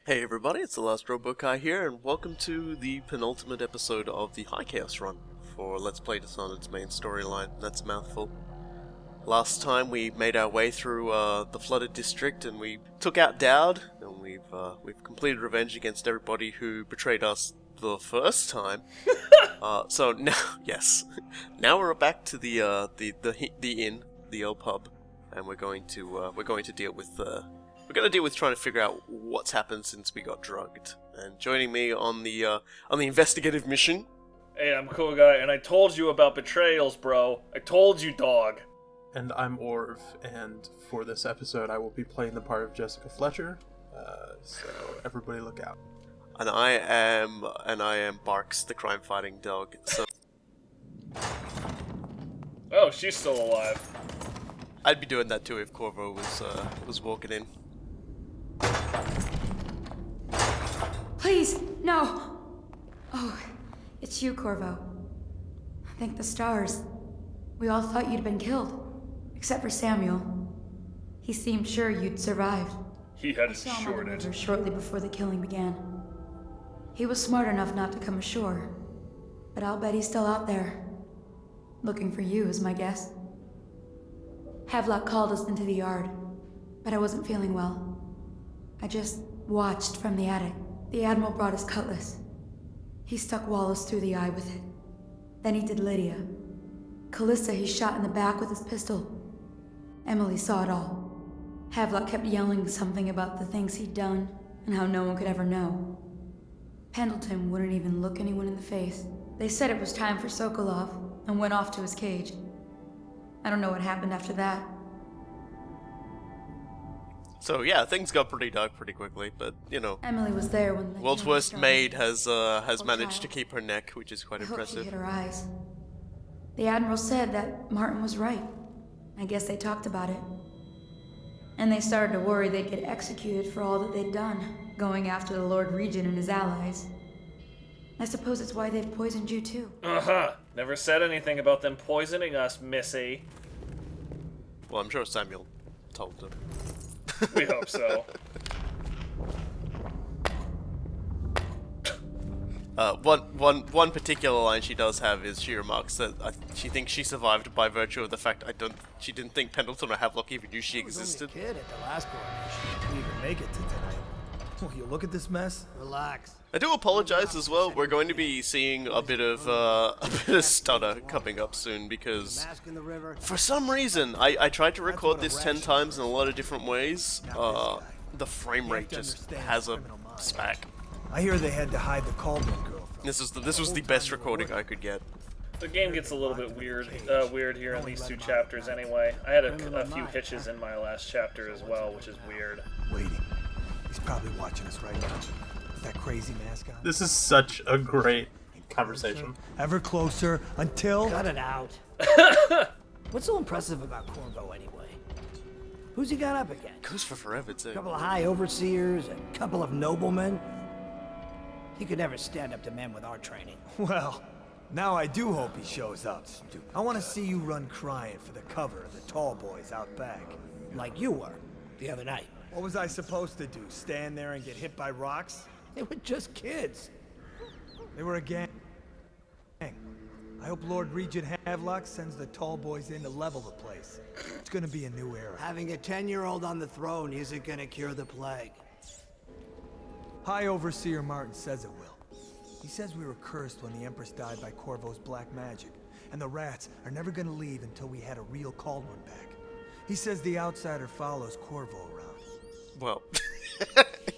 Hey everybody, it's the Last Robokai here, and welcome to the penultimate episode of the High Chaos run for Let's Play Dishonored's main storyline. That's a mouthful. Last time we made our way through the flooded district, and we took out Dowd, and we've completed revenge against everybody who betrayed us the first time. So now, yes, now we're back to the inn, the old pub, and we're going to deal with trying to figure out what's happened since we got drugged. And joining me on the investigative mission. Hey, I'm a cool guy, and I told you about betrayals, bro. I told you, dog. And I'm Orv, and for this episode I will be playing the part of Jessica Fletcher, so everybody look out. And I am Barks, the crime-fighting dog. So Oh, she's still alive. I'd be doing that too if Corvo was walking in. Please, no! Oh, it's you, Corvo. Thank the stars. We all thought you'd been killed, except for Samuel. He seemed sure you'd survived. He had I it saw him on the shorted. river shortly before the killing began. He was smart enough not to come ashore, but I'll bet he's still out there. Looking for you is my guess. Havelock called us into the yard, but I wasn't feeling well. I just watched from the attic. The Admiral brought his cutlass. He stuck Wallace through the eye with it. Then he did Lydia. Callista he shot in the back with his pistol. Emily saw it all. Havelock kept yelling something about the things he'd done and how no one could ever know. Pendleton wouldn't even look anyone in the face. They said it was time for Sokolov and went off to his cage. I don't know what happened after that. So yeah, things got pretty dark pretty quickly, but you know, Emily was there when the world's killing worst started. maid has Poor managed to child. keep her neck, which is quite I hope she impressive. hit her eyes. The Admiral said that Martin was right. I guess they talked about it. And they started to worry they'd get executed for all that they'd done, going after the Lord Regent and his allies. I suppose it's why they've poisoned you too. Uh-huh. Never said anything about them poisoning us, Missy. Well, I'm sure Samuel told them. We hope so. One particular line she does have is she remarks that she thinks she survived by virtue of the fact she didn't think Pendleton or Havelock even knew she existed. I was only a kid at the last coronation. Didn't even make it to tonight. Well, you look at this mess. Relax. I do apologize as well. We're going to be seeing a bit of stutter coming up soon because Mask in the river. for some reason I tried to record this 10 times in a lot of different ways. The frame rate just has a spack. I hear they had to hide the Caldwell girl from. This was the best recording I could get. The game gets a little bit weird here in these two chapters anyway. I had a few hitches in my last chapter as well, which is weird. Waiting. He's probably watching us right now. That crazy mask on. This is such a great conversation. Ever closer until. Cut it out. What's so impressive about Corvo anyway? Who's he got up against? Goes for forever too. A couple of high overseers, a couple of noblemen. He could never stand up to men with our training. Well, now I do hope he shows up. I want to see you run crying for the cover of the tallboys out back. Like you were, the other night. What was I supposed to do? Stand there and get hit by rocks? They were just kids. They were a gang. I hope Lord Regent Havelock sends the tallboys in to level the place. It's gonna be a new era. Having a 10-year-old on the throne isn't gonna cure the plague. High Overseer Martin says it will. He says we were cursed when the Empress died by Corvo's black magic, and the rats are never gonna leave until we had a real Caldwell back. He says the outsider follows Corvo around. Well,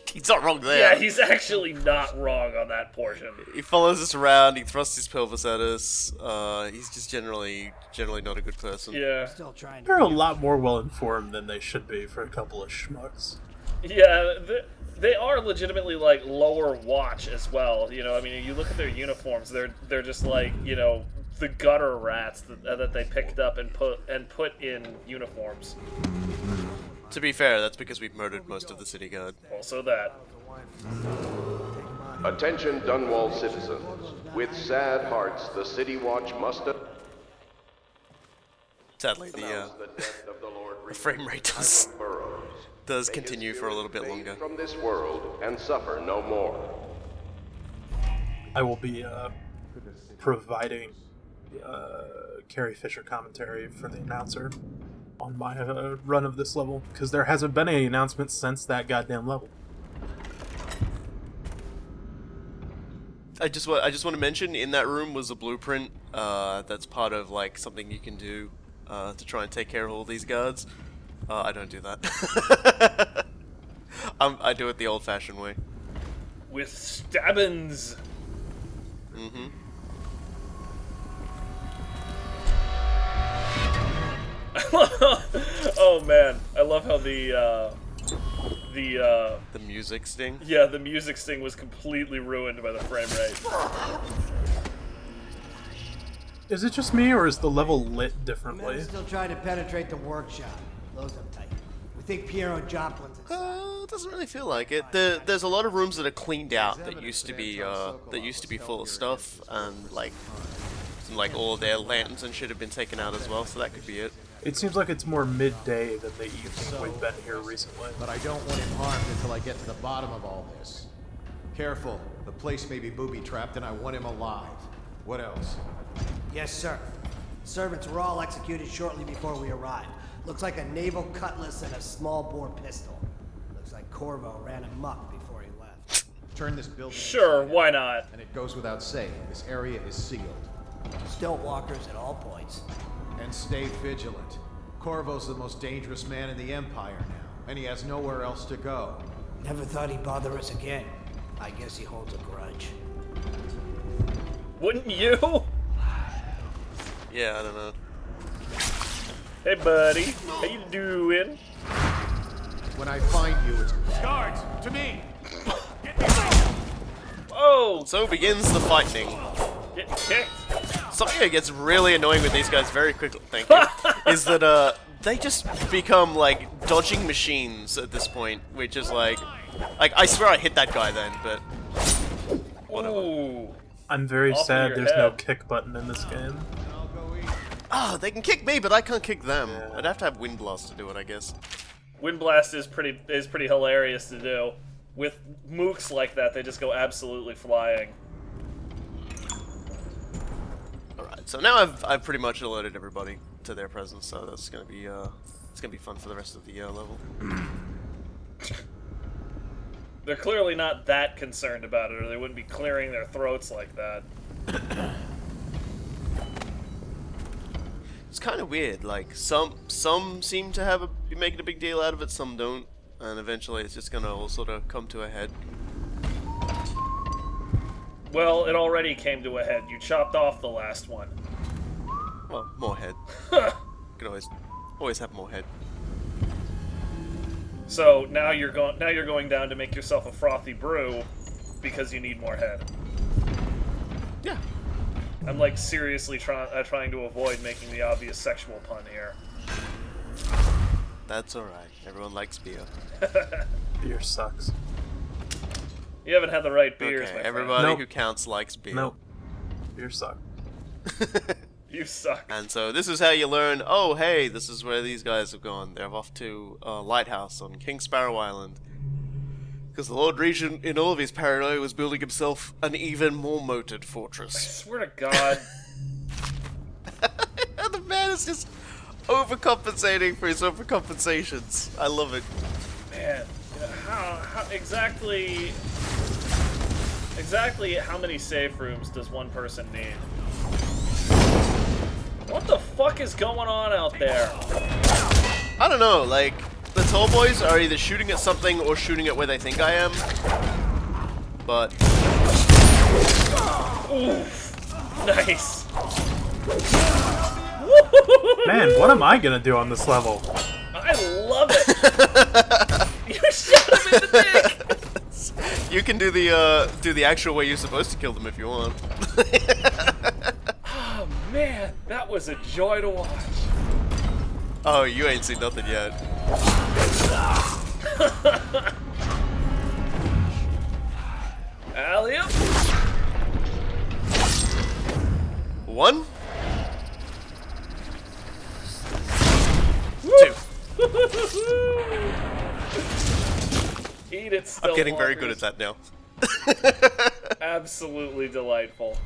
he's not wrong there. Yeah, he's actually not wrong on that portion. He follows us around. He thrusts his pelvis at us. He's just generally not a good person. Yeah. Still trying They're to. a lot more well-informed than they should be for a couple of schmucks. Yeah, they are legitimately like lower watch as well. You know, I mean, you look at their uniforms; they're just like, you know, the gutter rats that they picked up and put in uniforms. To be fair, that's because we've murdered most of the city guard. Also that. Attention Dunwall citizens. With sad hearts, the City Watch must Sadly, announce the death of the Lord the frame rate does. Burrows. does May his continue for a little bit spirit longer. fade from this world and suffer no more. I will be providing Carrie Fisher commentary for the announcer on my run of this level, because there hasn't been any announcements since that goddamn level. I just want to mention, in that room was a blueprint that's part of like something you can do to try and take care of all these guards. I don't do that. I do it the old-fashioned way. With stabbins. Mm-hmm. Oh man, I love how the music sting. yeah, the music sting was completely ruined by the frame rate. Is it just me, or is the level lit differently? Men still trying to penetrate the workshop. Close them tight. We think Piero Joplin's inside. It doesn't really feel like it. There's a lot of rooms that are cleaned out that used to be full of stuff, and like all their lanterns and shit have been taken out as well. So that could be it. It seems like it's more midday than the evening we've been here recently. But I don't want him harmed until I get to the bottom of all this. Careful, the place may be booby-trapped and I want him alive. What else? Yes, sir. Servants were all executed shortly before we arrived. Looks like a naval cutlass and a small-bore pistol. Looks like Corvo ran amok before he left. Turn this building Sure, inside why out. not? And it goes without saying, this area is sealed. Stilt walkers at all points. And stay vigilant. Corvo's the most dangerous man in the Empire now, and he has nowhere else to go. Never thought he'd bother us again. I guess he holds a grudge. Wouldn't you? Yeah, I don't know. Hey buddy, how you doing? When I find you, it's... Guards, to me! Oh, So begins the fighting. get kicked. Something that gets really annoying with these guys very quickly, thank you, is that they just become like dodging machines at this point, which is like I swear I hit that guy then, but whatever. Ooh. I'm very Off with sad your there's no head. kick button in this game. Ah, they can kick me, but I can't kick them. I'd have to have Wind Blast to do it, I guess. Wind Blast is pretty hilarious to do. With mooks like that, they just go absolutely flying. Alright, so now I've pretty much alerted everybody to their presence, so that's gonna be it's gonna be fun for the rest of the level. They're clearly not that concerned about it, or they wouldn't be clearing their throats like that. It's kind of weird. Like some seem to be making a big deal out of it, some don't, and eventually it's just gonna all sort of come to a head. Well, it already came to a head. You chopped off the last one. Well, more head. Can always have more head. So now you're going down to make yourself a frothy brew because you need more head. Yeah. I'm like seriously trying to avoid making the obvious sexual pun here. That's alright. Everyone likes beer. Beer sucks. You haven't had the right beers, Okay, my friend. everybody Nope. who counts likes beer. Nope. Beer sucks. You suck. And so this is how you learn, oh hey, this is where these guys have gone. They're off to a lighthouse on King Sparrow Island. Because the Lord Regent, in all of his paranoia, was building himself an even more moated I fortress. swear to God. And the man is just overcompensating for his overcompensations. I love it. Man, how exactly how many safe rooms does one person need? What the fuck is going on out there? I don't know, like, the tallboys are either shooting at something or shooting at where they think I am. But... Oof. Nice. Man, what am I gonna do on this level? I love it. You shot him in the dick. You can do the actual way you're supposed to kill them if you want. Oh man, that was a joy to watch. Oh, you ain't seen nothing yet. Alley-oop. One. Two. It's still I'm getting very good at that now. Absolutely delightful.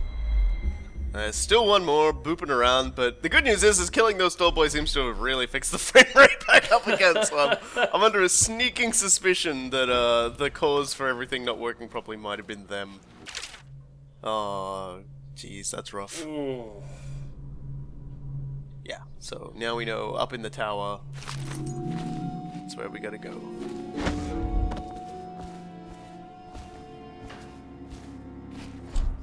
Still one more booping around, but the good news is killing those tallboys seems to have really fixed the frame rate back up again. So I'm under a sneaking suspicion that the cause for everything not working properly might have been them. Oh, jeez, that's rough. Ooh. Yeah. So now we know up in the tower. That's where we gotta go.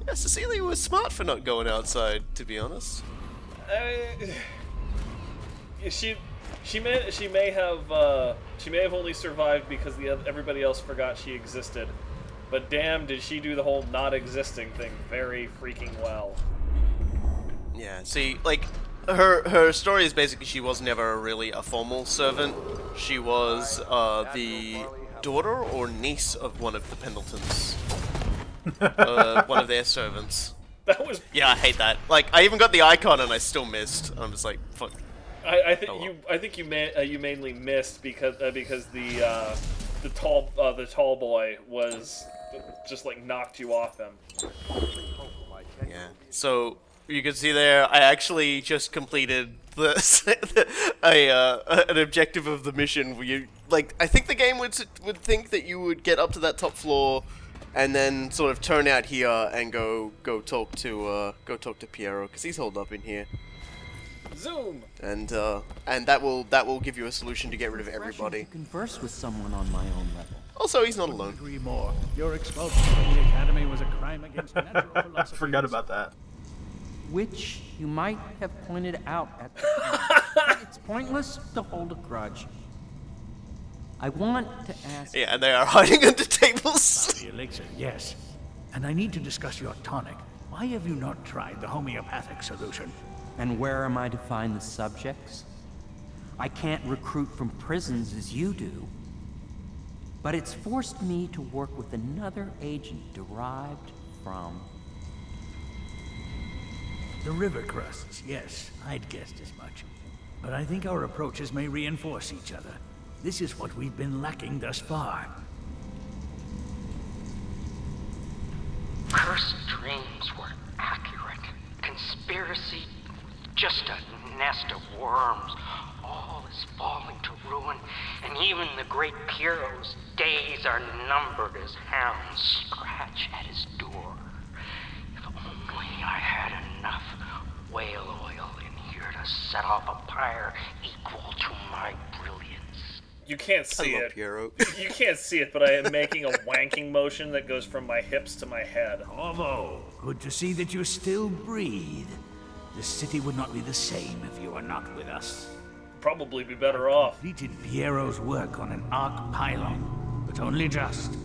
Yeah, Cecilia was smart for not going outside, to be honest. She may have only survived because everybody else forgot she existed, but damn, did she do the whole not existing thing very freaking well. Yeah. See, like her story is basically she was never really a formal servant. She was the daughter or niece of one of the Pendletons. One of their servants. That was... Yeah, I hate that. Like, I even got the icon and I still missed. I'm just like, fuck. I think you mainly missed because the tall boy was just like knocked you off him. Yeah. So you can see there, I actually just completed an objective of the mission where you, like, I think the game would think that you would get up to that top floor and then sort of turn out here and go talk to Piero, because he's holed up in here. Zoom. And that will give you a solution to get rid of everybody. To converse with someone on my own level. Also, he's not alone. Agree more. Your expulsion from the academy was a crime against natural philosophy. I forgot about that. Which you might have pointed out at the time. It's pointless to hold a grudge. I want to ask... Yeah, and they are hiding under tables. The elixir, yes. And I need to discuss your tonic. Why have you not tried the homeopathic solution? And where am I to find the subjects? I can't recruit from prisons as you do. But it's forced me to work with another agent derived from... The river crusts, yes. I'd guessed as much. But I think our approaches may reinforce each other. This is what we've been lacking thus far. Cursed dreams were accurate. Conspiracy, just a nest of worms. All is falling to ruin, and even the great Piero's days are numbered as hounds scratch at his door. If only I had enough whale oil in here to set off a pyre equal to my brilliance. You can't see it. Piero. You can't see it, but I am making a wanking motion that goes from my hips to my head. Corvo, good to see that you still breathe. The city would not be the same if you were not with us. Probably be better off. Completed Piero's work on an arc pylon, but only just.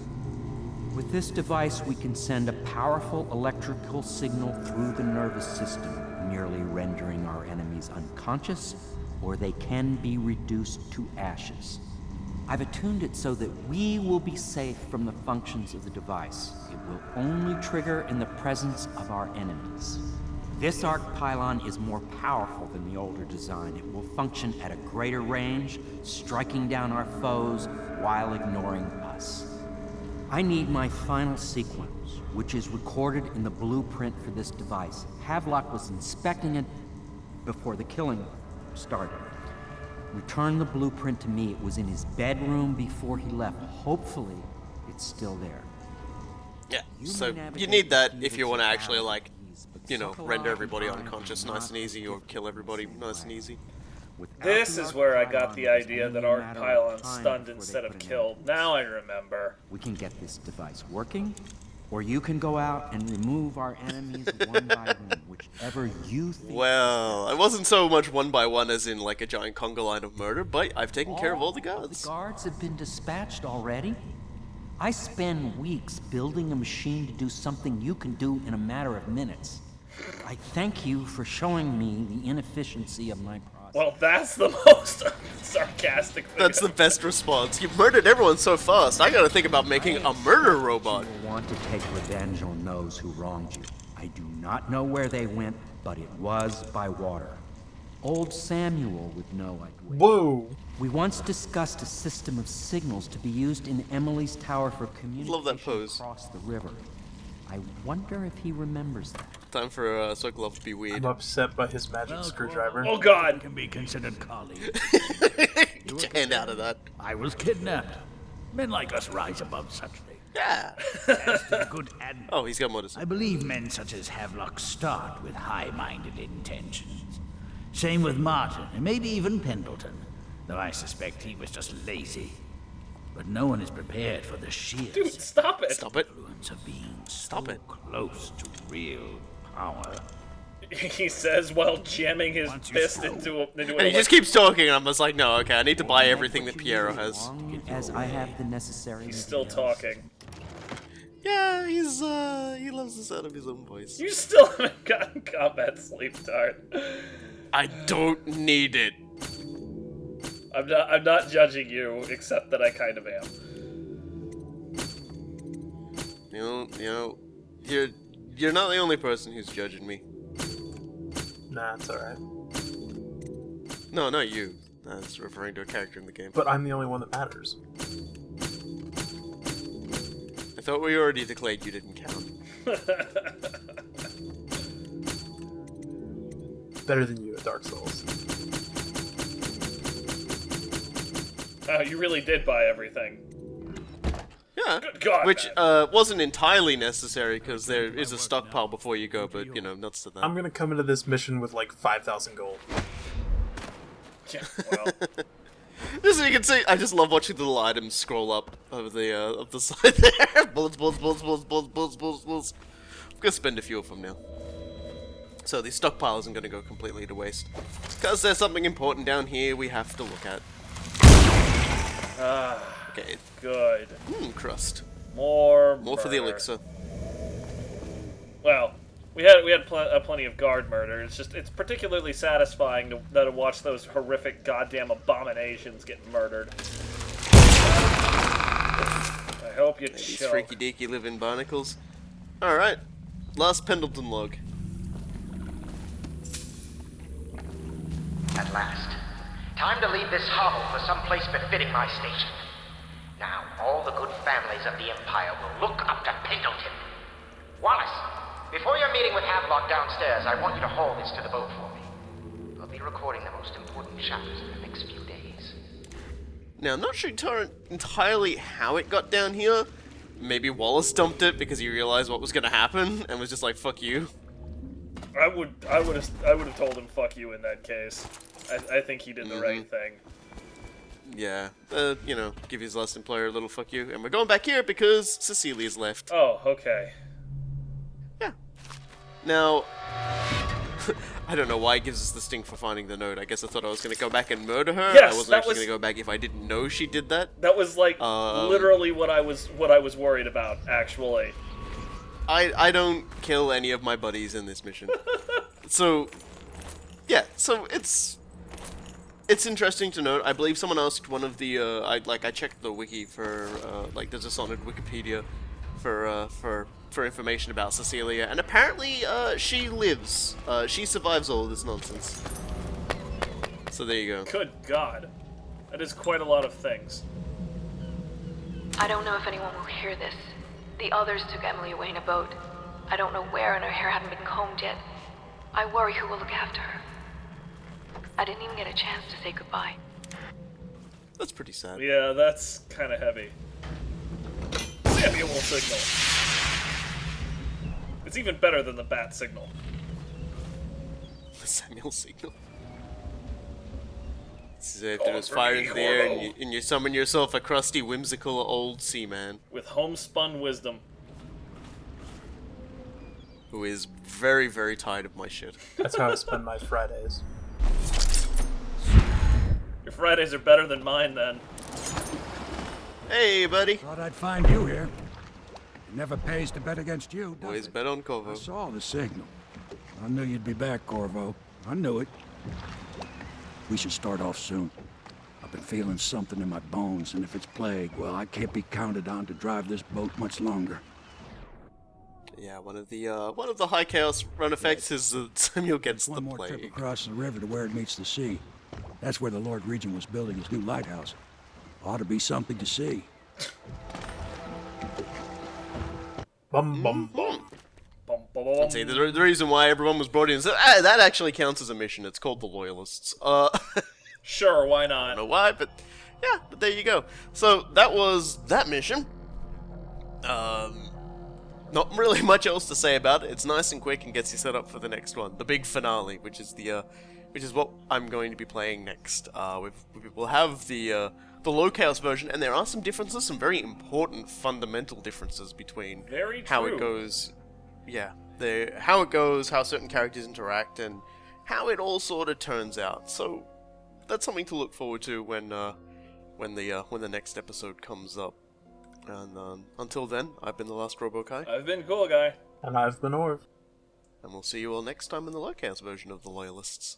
With this device, we can send a powerful electrical signal through the nervous system, nearly rendering our enemies unconscious, or they can be reduced to ashes. I've attuned it so that we will be safe from the functions of the device. It will only trigger in the presence of our enemies. This arc pylon is more powerful than the older design. It will function at a greater range, striking down our foes while ignoring us. I need my final sequence, which is recorded in the blueprint for this device. Havelock was inspecting it before the killing started. Return the blueprint to me. It was in his bedroom before he left. Hopefully, it's still there. Yeah, so you need that if you want to actually, like, you know, render everybody unconscious nice and easy, or kill everybody nice and easy. This is where I got the idea that arc pylon stunned instead of killed. Now I remember. We can get this device working, or you can go out and remove our enemies one by one, whichever you think. Well, I wasn't so much one by one as in like a giant conga line of murder, but I've taken care of all the guards. The guards have been dispatched already? I spend weeks building a machine to do something you can do in a matter of minutes. I thank you for showing me the inefficiency of my process. Well, that's the most sarcastic thing. That's the best response. You've murdered everyone so fast, I gotta think about making a murder robot. If you want to take revenge on those who wronged you. I do not know where they went, but it was by water. Old Samuel would know I'd wait. Whoa! We once discussed a system of signals to be used in Emily's tower for communication Love that pose. across the river. I wonder if he remembers that. Time for Sokolov to be weird. I'm upset by his magic screwdriver. Oh God! Can be considered colleagues. Get your hand out of that. I was kidnapped. Men like us rise above such things. Yeah. As to the good admiral, Oh, he's got modesty. I believe men such as Havelock start with high-minded intentions. Same with Martin, and maybe even Pendleton, though I suspect he was just lazy. But no one is prepared for the sheer Dude, stop it! Stop it. influence of being Stop so it. close to real power. He says while jamming his fist into And he just keeps talking, and I'm just like, no, okay, I need to buy everything that Piero has. As I have the necessary He's still materials. talking. Yeah, he loves the sound of his own voice. You still haven't gotten combat sleep, Tart. I don't need it. I'm not judging you, except that I kind of am. You're not the only person who's judging me. Nah, it's alright. No, not you. That's referring to a character in the game. But I'm the only one that matters. I thought we already declared you didn't count. Better than you at Dark Souls. Oh, you really did buy everything. Yeah. Good God, Which man. wasn't entirely necessary because there is a stockpile before you go, but nuts to that. I'm gonna come into this mission with like 5,000 gold. Yeah, well. Just so you can see, I just love watching the little items scroll up over the side there. Bullets. I'm gonna spend a few of them now. So the stockpile isn't gonna go completely to waste. Because there's something important down here we have to look at. Okay. Good. Crust. More for the murder. elixir. Well, we had plenty of guard murder. It's particularly satisfying to watch those horrific goddamn abominations get murdered. I hope you These choke. freaky deaky living barnacles. Alright. Last Pendleton log. At last. Time to leave this hovel for some place befitting my station. Now, all the good families of the Empire will look up to Pendleton. Wallace, before your meeting with Havelock downstairs, I want you to haul this to the boat for me. We'll be recording the most important chapters in the next few days. Now, I'm not sure entirely how it got down here. Maybe Wallace dumped it because he realized what was going to happen and was just like, fuck you. I would have told him fuck you in that case. I think he did the right thing. Yeah, give his last employer a little fuck you. And we're going back here because Cecilia's left. Oh, okay. Yeah. Now, I don't know why it gives us the sting for finding the note. I guess I thought I was going to go back and murder her. Yes, I wasn't that actually was- going to go back if I didn't know she did that. That was like literally what I was worried about, actually. I don't kill any of my buddies in this mission. So, yeah, so it's interesting to note. I believe someone asked one of the I checked the wiki for the Dishonored Wikipedia for information about Cecilia, and apparently she lives. She survives all of this nonsense. So there you go. Good God. That is quite a lot of things. I don't know if anyone will hear this. The others took Emily away in a boat. I don't know where, and her hair hadn't been combed yet. I worry who will look after her. I didn't even get a chance to say goodbye. That's pretty sad. Yeah, that's kind of heavy. Samuel signal. It's even better than the bat signal. The Samuel signal. So if there was fire in the air and you summon yourself a crusty, whimsical old seaman. With homespun wisdom. Who is very, very tired of my shit. That's how I spend my Fridays. Your Fridays are better than mine, then. Hey, buddy. Thought I'd find you here. It never pays to bet against you, does Always it? bet on Corvo. I saw the signal. I knew you'd be back, Corvo. I knew it. We should start off soon. I've been feeling something in my bones, and if it's plague, well, I can't be counted on to drive this boat much longer. Yeah, one of the High Chaos run effects is that Samuel gets the One more trip plague. across the river to where it meets the sea. That's where the Lord Regent was building his new lighthouse. Ought to be something to see. Bum bum bum. And see, the reason why everyone was brought in is that, that actually counts as a mission. It's called the Loyalists. Sure, why I not? don't know why, but yeah, but there you go. So that was that mission. Not really much else to say about it. It's nice and quick and gets you set up for the next one, the big finale, which is what I'm going to be playing next. We'll have the low chaos version, and there are some differences, some very important fundamental differences between how it goes. Yeah, how it goes, how certain characters interact, and how it all sort of turns out. So that's something to look forward to when the next episode comes up. And until then, I've been the Last Robokai. I've been Cool Guy. And I've been Orv. And we'll see you all next time in the low chaos version of the Loyalists.